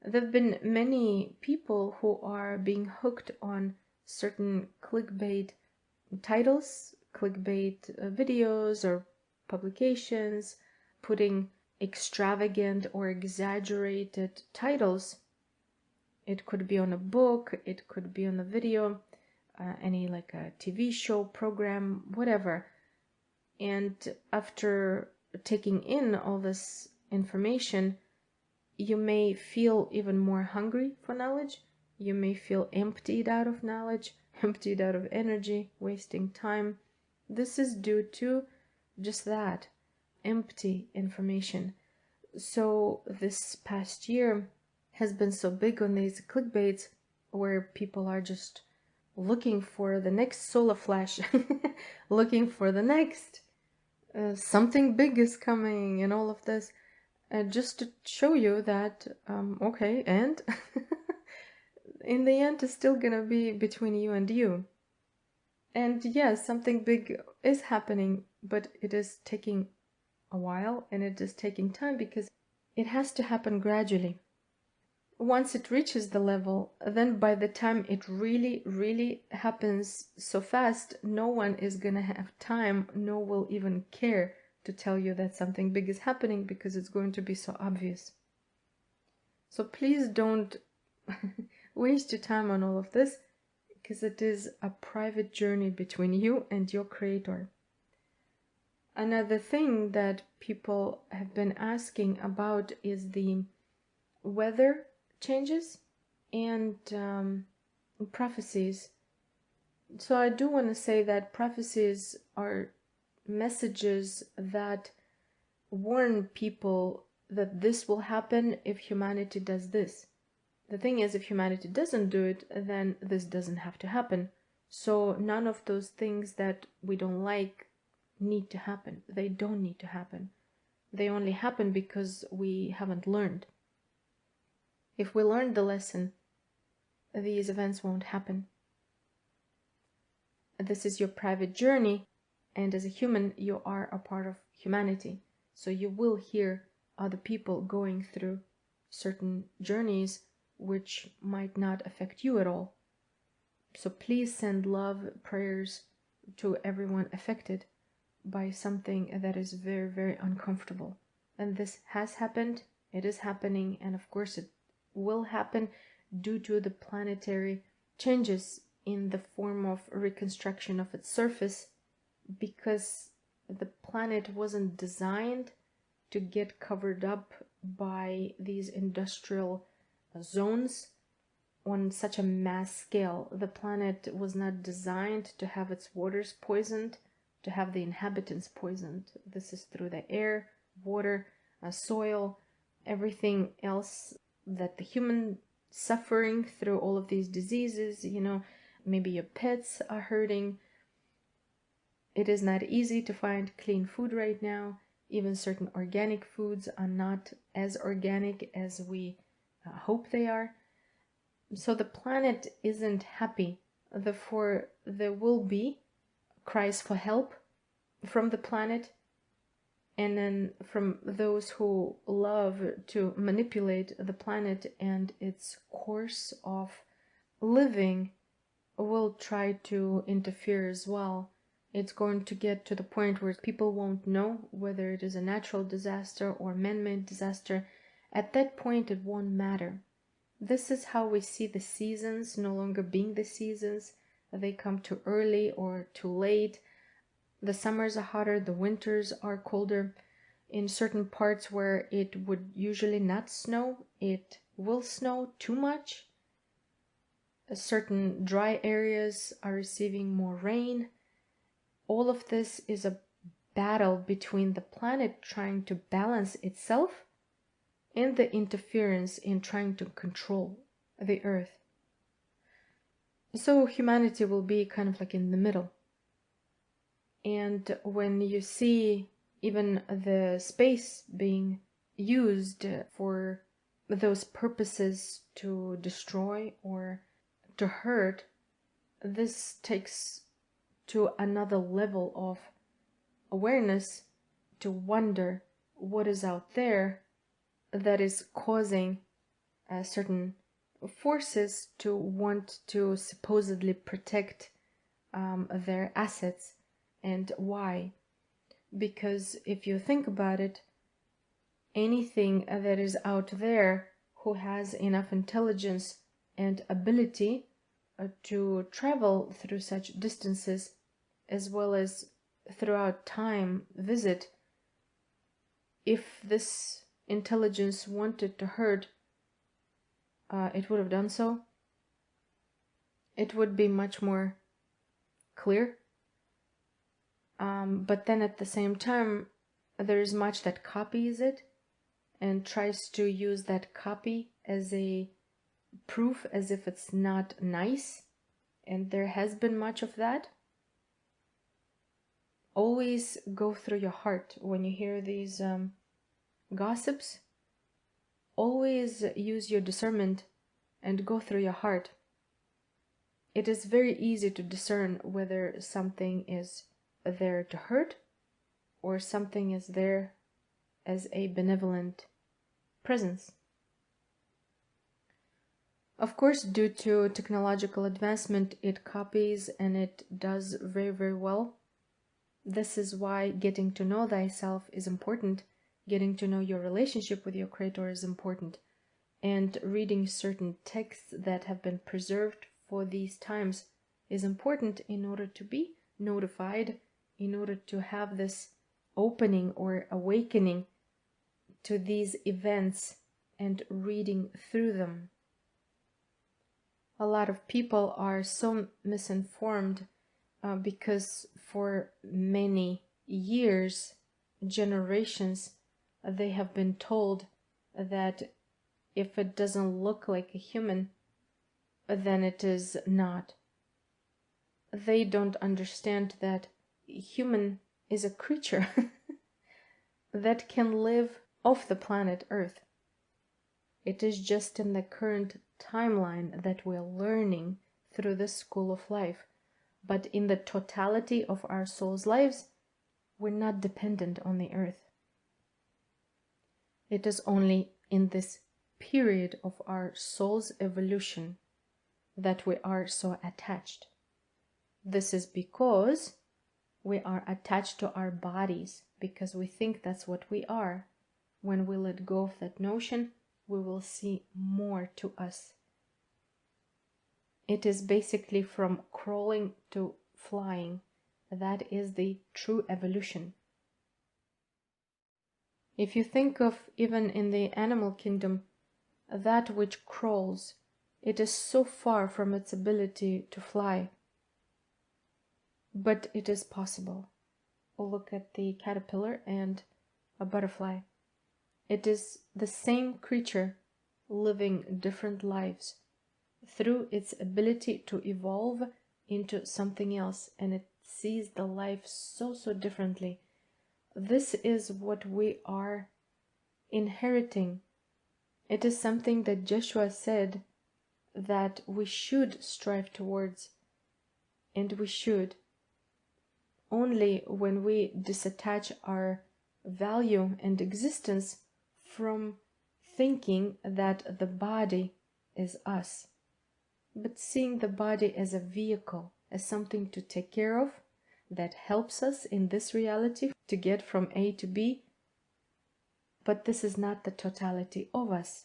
There have been many people who are being hooked on certain clickbait titles, clickbait videos or publications, putting extravagant or exaggerated titles. It could be on a book, it could be on a video, any like a TV show, program, whatever. And after taking in all this information, you may feel even more hungry for knowledge. You may feel emptied out of knowledge, emptied out of energy, wasting time. This is due to just that, empty information. So this past year has been so big on these clickbaits where people are just looking for the next solar flash, looking for the next something big is coming and all of this. Just to show you that, okay, and in the end, it's still gonna be between you and you. And yes, something big is happening, but it is taking a while and it is taking time because it has to happen gradually. Once it reaches the level, then by the time it really happens so fast, no one is gonna have time, no one will even care to tell you that something big is happening because it's going to be so obvious. So please don't waste your time on all of this, because it is a private journey between you and your creator. Another thing that people have been asking about is the weather changes and prophecies. So I do want to say that prophecies are messages that warn people that this will happen if humanity does this. The thing is, if humanity doesn't do it, then this doesn't have to happen. So none of those things that we don't like need to happen. They don't need to happen. They only happen because we haven't learned. If we learned the lesson, these events won't happen. This is your private journey, and as a human, you are a part of humanity. So you will hear other people going through certain journeys which might not affect you at all. So please send love, prayers to everyone affected by something that is very uncomfortable. And this has happened, it is happening, and of course it will happen due to the planetary changes in the form of reconstruction of its surface, because the planet wasn't designed to get covered up by these industrial zones on such a mass scale. The planet was not designed to have its waters poisoned, to have the inhabitants poisoned. This is through the air, water, soil, everything else that the human suffering through all of these diseases, maybe your pets are hurting. It is not easy to find clean food right now. Even certain organic foods are not as organic as we hope they are. So the planet isn't happy. Therefore, there will be cries for help from the planet, and then from those who love to manipulate the planet and its course of living will try to interfere as well. It's going to get to the point where people won't know whether it is a natural disaster or man-made disaster. At that point, it won't matter. This is how we see the seasons no longer being the seasons. They come too early or too late. The summers are hotter, the winters are colder. In certain parts where it would usually not snow, it will snow too much. Certain dry areas are receiving more rain. All of this is a battle between the planet trying to balance itself and the interference in trying to control the earth. So humanity will be kind of like in the middle. And when you see even the space being used for those purposes to destroy or to hurt, this takes to another level of awareness to wonder what is out there that is causing certain forces to want to supposedly protect their assets. And why? Because if you think about it, anything that is out there who has enough intelligence and ability to travel through such distances, as well as throughout time visit, if this intelligence wanted to hurt, it would have done so. It would be much more clear. But then at the same time, there is much that copies it and tries to use that copy as a proof, as if it's not nice. And there has been much of that. Always go through your heart when you hear these gossips. Always use your discernment and go through your heart. It is very easy to discern whether something is there to hurt or something is there as a benevolent presence. Of course, due to technological advancement, it copies and it does very, very well. This is why getting to know thyself is important. Getting to know your relationship with your Creator is important. And reading certain texts that have been preserved for these times is important in order to be notified, in order to have this opening or awakening to these events and reading through them. A lot of people are so misinformed because for many years, generations, they have been told that if it doesn't look like a human, then it is not. They don't understand that human is a creature that can live off the planet Earth. It is just in the current timeline that we're learning through this school of life. But in the totality of our soul's lives, we're not dependent on the earth. It is only in this period of our soul's evolution that we are so attached. This is because we are attached to our bodies, because we think that's what we are. When we let go of that notion, we will see more to us. It is basically from crawling to flying. That is the true evolution. If you think of even in the animal kingdom, that which crawls, it is so far from its ability to fly. But it is possible. Look at the caterpillar and a butterfly. It is the same creature living different lives through its ability to evolve into something else, and it sees the life so differently. This is what we are inheriting. It is something that Joshua said that we should strive towards, and we should. Only when we disattach our value and existence from thinking that the body is us, but seeing the body as a vehicle, as something to take care of, that helps us in this reality to get from A to B. But this is not the totality of us.